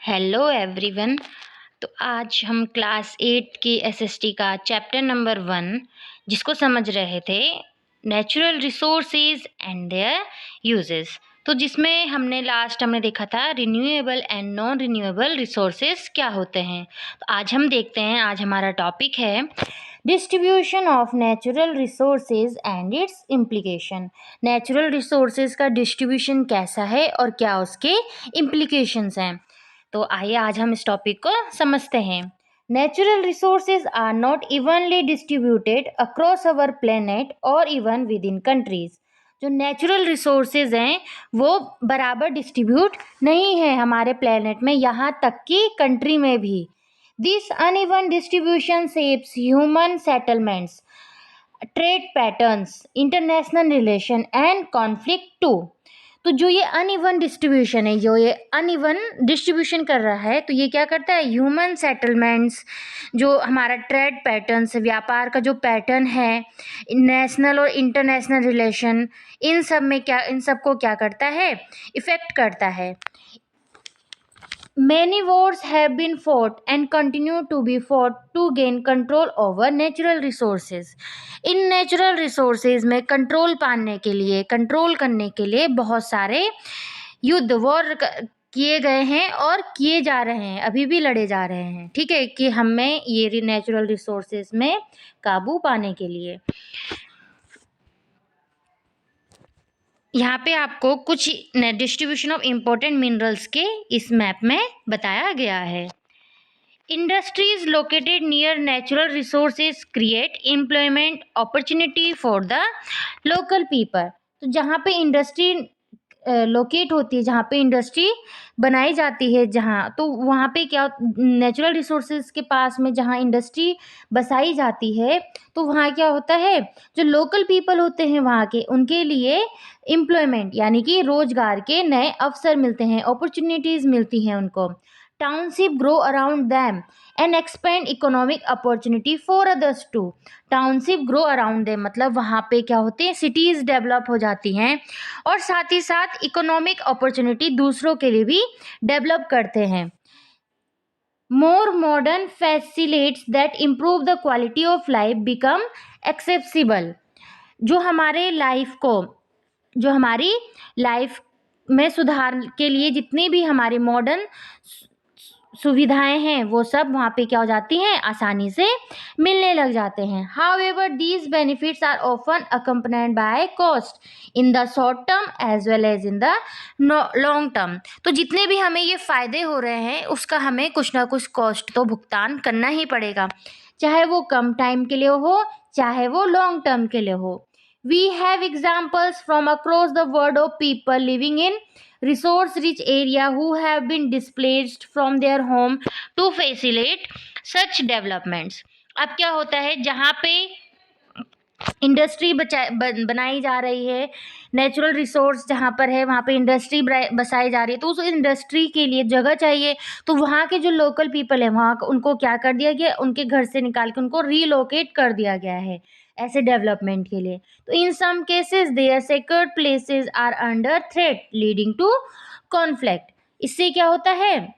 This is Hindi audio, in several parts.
Hello everyone. तो आज हम क्लास 8 की एसएसटी का चैप्टर नंबर 1 जिसको समझ रहे थे natural resources and there uses. तो जिसमें हमने देखा था renewable and non renewable resources क्या होते हैं। तो आज हम देखते हैं, आज हमारा टॉपिक है distribution of natural resources and it's implication. Natural resources का डिस्ट्रीब्यूशन कैसा है और क्या उसके इम्प्लीकेशंस हैं। तो आइए आज हम इस टॉपिक को समझते हैं। Natural resources are not evenly distributed across our planet और इवन विद इन कंट्रीज। जो नेचुरल रिसोर्सेज हैं वो बराबर डिस्ट्रीब्यूट नहीं है हमारे प्लेनेट में, यहाँ तक कि कंट्री में भी। This uneven distribution shapes human settlements, trade patterns, international relation and conflict too. तो जो ये अनइवन डिस्ट्रीब्यूशन है, जो ये अनइवन डिस्ट्रीब्यूशन कर रहा है, तो ये क्या करता है, ह्यूमन सेटलमेंट्स, जो हमारा ट्रेड पैटर्न्स, व्यापार का जो पैटर्न है, नेशनल और इंटरनेशनल रिलेशन, इन सब को क्या करता है, इफेक्ट करता है। Many wars have been fought and continue to be fought to gain control over natural resources. In natural resources में कंट्रोल पाने के लिए, कंट्रोल करने के लिए बहुत सारे युद्ध वॉर किए गए हैं और किए जा रहे हैं, अभी भी लड़े जा रहे हैं। ठीक है, कि हमें ये नेचुरल रिसोर्सेज में काबू पाने के लिए। यहाँ पे आपको कुछ डिस्ट्रीब्यूशन ऑफ इम्पोर्टेंट मिनरल्स के इस मैप में बताया गया है। Industries located near natural resources create employment opportunity for the local people. तो जहाँ पे इंडस्ट्री लोकेट होती है, जहाँ पे इंडस्ट्री बनाई जाती है, जहाँ, तो वहाँ पे क्या, नेचुरल रिसोर्सेज के पास में जहाँ इंडस्ट्री बसाई जाती है, तो वहाँ क्या होता है, जो लोकल पीपल होते हैं वहाँ के, उनके लिए एम्प्लॉयमेंट यानी कि रोजगार के नए अवसर मिलते हैं, अपॉर्चुनिटीज़ मिलती हैं उनको। Township grow around them and expand economic opportunity for others too. Township grow around them मतलब वहाँ पे क्या होते हैं, सिटीज़ डेवलप हो जाती हैं और साथ ही साथ इकोनॉमिक अपॉर्चुनिटी दूसरों के लिए भी डेवलप करते हैं। मोर modern facilities that improve the quality of life become accessible. जो हमारी लाइफ में सुधार के लिए जितनी भी हमारी मॉडर्न सुविधाएं हैं, वो सब वहाँ पे क्या हो जाती हैं, आसानी से मिलने लग जाते हैं। However these benefits are often accompanied by cost in the short term as well as in the long term. तो जितने भी हमें ये फ़ायदे हो रहे हैं, उसका हमें कुछ ना कुछ कॉस्ट तो भुगतान करना ही पड़ेगा, चाहे वो कम टाइम के लिए हो, चाहे वो लॉन्ग टर्म के लिए हो। We have examples from across the world of people living in resource-rich area who have been displaced from their home to facilitate such developments. अब क्या होता है, जहाँ पे इंडस्ट्री बनाई जा रही है, नेचुरल रिसोर्स जहाँ पर है वहाँ पे इंडस्ट्री बसाई जा रही है, तो उस इंडस्ट्री के लिए जगह चाहिए, तो वहाँ के जो लोकल पीपल है वहाँ उनको क्या कर दिया गया, उनके घर से निकाल के उनको रीलोकेट कर दिया गया है ऐसे डेवलपमेंट के लिए। तो in some cases their sacred places are under threat leading to conflict. इससे क्या होता है,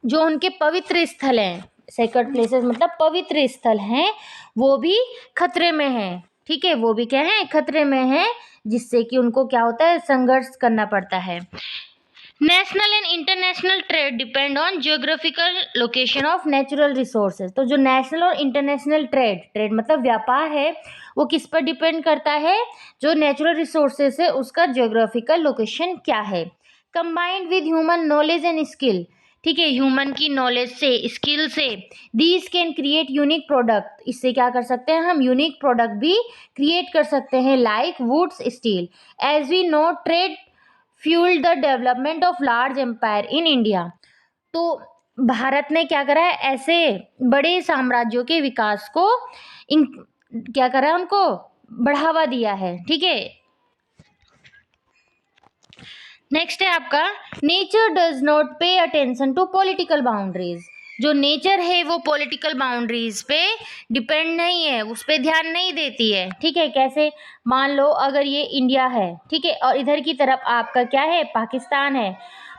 जो उनके पवित्र स्थल हैं, सेक्रेड प्लेसेस मतलब पवित्र स्थल हैं, वो भी खतरे में हैं। ठीक है, वो भी क्या है, खतरे में हैं, जिससे कि उनको क्या होता है, संघर्ष करना पड़ता है। National and international trade depend on geographical location of natural resources. तो जो नेशनल और इंटरनेशनल ट्रेड मतलब व्यापार है, वो किस पर डिपेंड करता है, जो नेचुरल रिसोर्सेज है उसका जियोग्राफिकल लोकेशन क्या है। Combined with human knowledge and skill, ठीक है, ह्यूमन की नॉलेज से, स्किल से, these can create unique product. इससे क्या कर सकते हैं, हम यूनिक प्रोडक्ट भी क्रिएट कर सकते हैं, like woods, steel. As we know trade fueled the development of large empire in India. तो भारत ने क्या करा है, ऐसे बड़े साम्राज्यों के विकास को क्या करा है, उनको बढ़ावा दिया है। ठीक है, नेक्स्ट है आपका nature does not pay attention to political boundaries. जो नेचर है वो पॉलिटिकल बाउंड्रीज पे डिपेंड नहीं है, उस पर ध्यान नहीं देती है। ठीक है, कैसे, मान लो अगर ये इंडिया है, ठीक है, और इधर की तरफ आपका क्या है, पाकिस्तान है,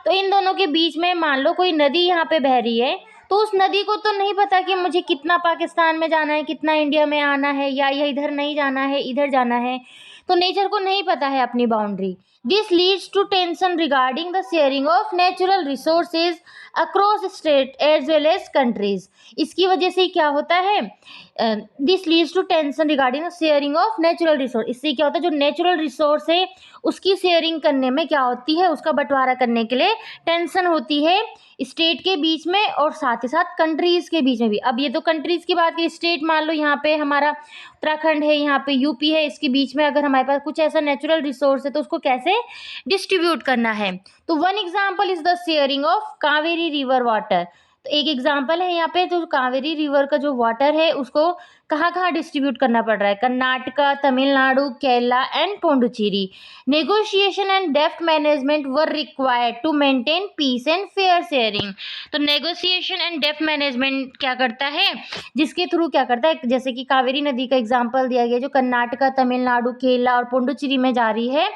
तो इन दोनों के बीच में मान लो कोई नदी यहाँ पे बह रही है, तो उस नदी को तो नहीं पता कि मुझे कितना पाकिस्तान में जाना है, कितना इंडिया में आना है, या यह इधर नहीं जाना है, इधर जाना है। तो नेचर को नहीं पता है अपनी boundary. This leads to tension regarding the sharing of natural resources across state as well as countries. इसकी वजह से क्या होता है, this leads to tension regarding the sharing of natural resource. इससे क्या होता है, जो नेचुरल रिसोर्स है उसकी शेयरिंग करने में क्या होती है, उसका बंटवारा करने के लिए टेंशन होती है स्टेट के बीच में और साथ ही साथ कंट्रीज के बीच में भी। अब ये तो कंट्रीज की बात की, स्टेट मान लो यहाँ पे हमारा उत्तराखंड है, यहाँ पे यूपी है, इसके बीच में अगर हमारे पास कुछ ऐसा नेचुरल रिसोर्स है तो उसको कैसे डिस्ट्रीब्यूट करना है। तो one example is the sharing of Kaveri river water. तो एक एग्जांपल है यहाँ पे, तो कावेरी रिवर का जो वाटर है उसको कहाँ कहाँ डिस्ट्रीब्यूट करना पड़ रहा है, Karnataka, Tamil Nadu, Kerala and Puducherry. Negotiation and deft management were required to maintain peace and fair sharing. तो नेगोशिएशन एंड डेफ्ट मैनेजमेंट क्या करता है, जिसके थ्रू क्या करता है, जैसे कि कावेरी नदी का एग्जाम्पल दिया गया जो कर्नाटका, तमिलनाडु, केरला और पोंडुचेरी में जा रही है,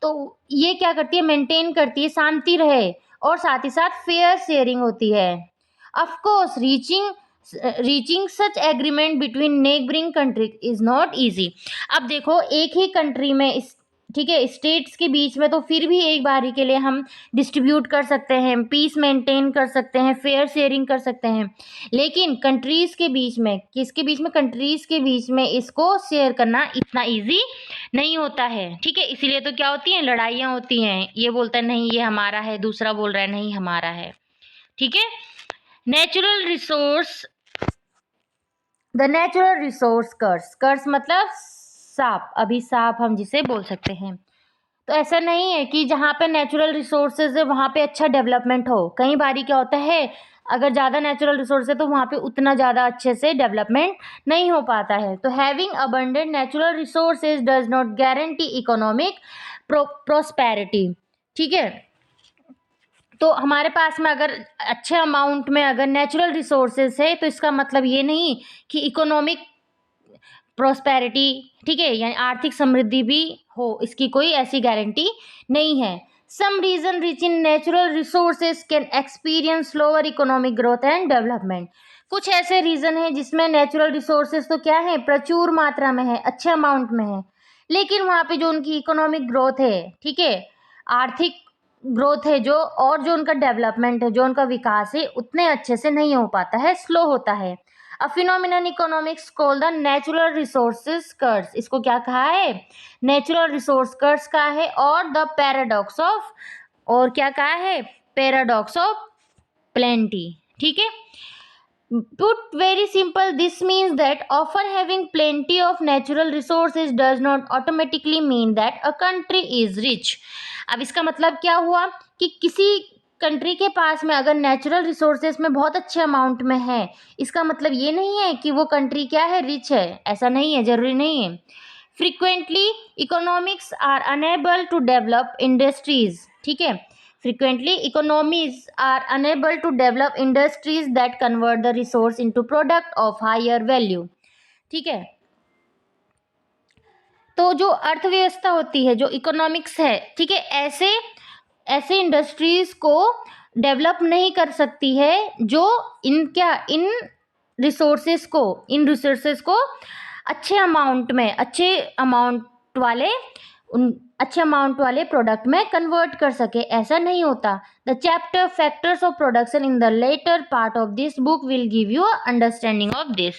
तो ये क्या करती है, मेंटेन करती है, शांति रहे और साथ ही साथ फेयर शेयरिंग होती है। Of course reaching such agreement between neighbouring country is not easy. अब देखो एक ही कंट्री में ठीक है, स्टेट्स के बीच में तो फिर भी एक बारी के लिए हम डिस्ट्रीब्यूट कर सकते हैं, पीस मेंटेन कर सकते हैं, फेयर शेयरिंग कर सकते हैं, लेकिन कंट्रीज़ के बीच में, किसके बीच में, कंट्रीज़ के बीच में इसको शेयर करना इतना इजी नहीं होता है। ठीक है, इसीलिए तो क्या होती हैं, लड़ाइयाँ होती हैं, ये बोलता है नहीं ये हमारा है, दूसरा बोल रहा है नहीं हमारा है। ठीक है, natural resource, the natural resource curse मतलब सांप, अभी सांप हम जिसे बोल सकते हैं। तो ऐसा नहीं है कि जहाँ पे नेचुरल रिसोर्सेज है वहाँ पे अच्छा डेवलपमेंट हो। कई बारी क्या होता है, अगर ज़्यादा नेचुरल रिसोर्स है तो वहाँ पे उतना ज़्यादा अच्छे से डेवलपमेंट नहीं हो पाता है। तो having abundant natural resources does not guarantee economic prosperity. ठीक है, तो हमारे पास में अगर अच्छे अमाउंट में अगर नेचुरल रिसोर्सेज है तो इसका मतलब ये नहीं कि इकोनॉमिक प्रोस्पेरिटी, ठीक है, यानी आर्थिक समृद्धि भी हो, इसकी कोई ऐसी गारंटी नहीं है। Some region rich in natural resources can experience slower economic growth and development. कुछ ऐसे रीजन है जिसमें नेचुरल रिसोर्सेज तो क्या है, प्रचुर मात्रा में है, अच्छे अमाउंट में है, लेकिन वहाँ पे जो उनकी इकोनॉमिक ग्रोथ है, ठीक है, आर्थिक ग्रोथ है जो, और जो उनका डेवलपमेंट है, जो उनका विकास है, उतने अच्छे से नहीं हो पाता है, स्लो होता है। A phenomenon economics call the natural resources curse. इसको क्या कहा है, नेचुरल रिसोर्स कर्स कहा है, और द पैराडॉक्स ऑफ, और क्या कहा है, पैराडॉक्स ऑफ प्लेंटी। ठीक है, put very simple, this means that often having plenty of natural resources does not automatically mean that a country is rich। अब इसका मतलब क्या हुआ कि किसी कंट्री के पास में अगर नेचुरल रिसोर्सेज में बहुत अच्छे अमाउंट में है, इसका मतलब ये नहीं है कि वो कंट्री क्या है, रिच है, ऐसा नहीं है, जरूरी नहीं है। Frequently economics are unable to develop industries. ठीक है, frequently economies are unable to develop industries that convert the resource into product of higher value। ठीक है, तो जो अर्थव्यवस्था होती है, जो इकोनॉमिक्स है, ठीक है, ऐसे इंडस्ट्रीज को डेवलप नहीं कर सकती है जो इन रिसोर्सेज को अच्छे अमाउंट वाले प्रोडक्ट में कन्वर्ट कर सके, ऐसा नहीं होता। The chapter factors of production in the later part of this book will give you understanding of this.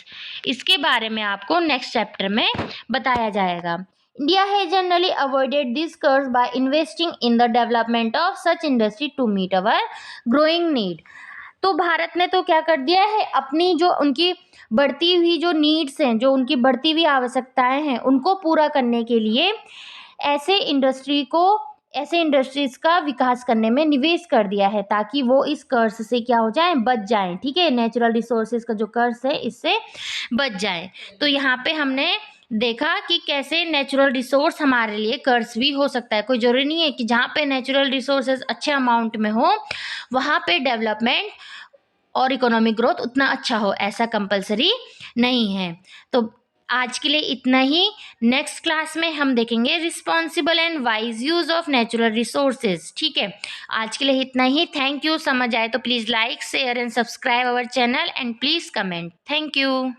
इसके बारे में आपको नेक्स्ट चैप्टर में बताया जाएगा। India has generally avoided this curve by investing in the development of such industry to meet our growing need. तो भारत ने तो क्या कर दिया है, अपनी जो उनकी बढ़ती हुई जो नीड्स हैं, जो उनकी बढ़ती हुई आवश्यकताएं हैं, उनको पूरा करने के लिए ऐसे इंडस्ट्रीज का विकास करने में निवेश कर दिया है, ताकि वो इस कर्ज से क्या हो जाए, बच जाएं। ठीक है, नेचुरल रिसोर्सेज का जो कर्ज है इससे बच जाए। तो यहाँ पे हमने देखा कि कैसे नेचुरल रिसोर्स हमारे लिए कर्ज भी हो सकता है। कोई जरूरी नहीं है कि जहाँ पे नेचुरल रिसोर्सेज अच्छे अमाउंट में हो वहाँ पे डेवलपमेंट और इकोनॉमिक ग्रोथ उतना अच्छा हो, ऐसा कंपलसरी नहीं है। तो आज के लिए इतना ही। नेक्स्ट क्लास में हम देखेंगे responsible and wise use of natural resources. ठीक है, आज के लिए इतना ही। Thank you. समझ आए तो please like share and subscribe our channel and please comment. Thank you.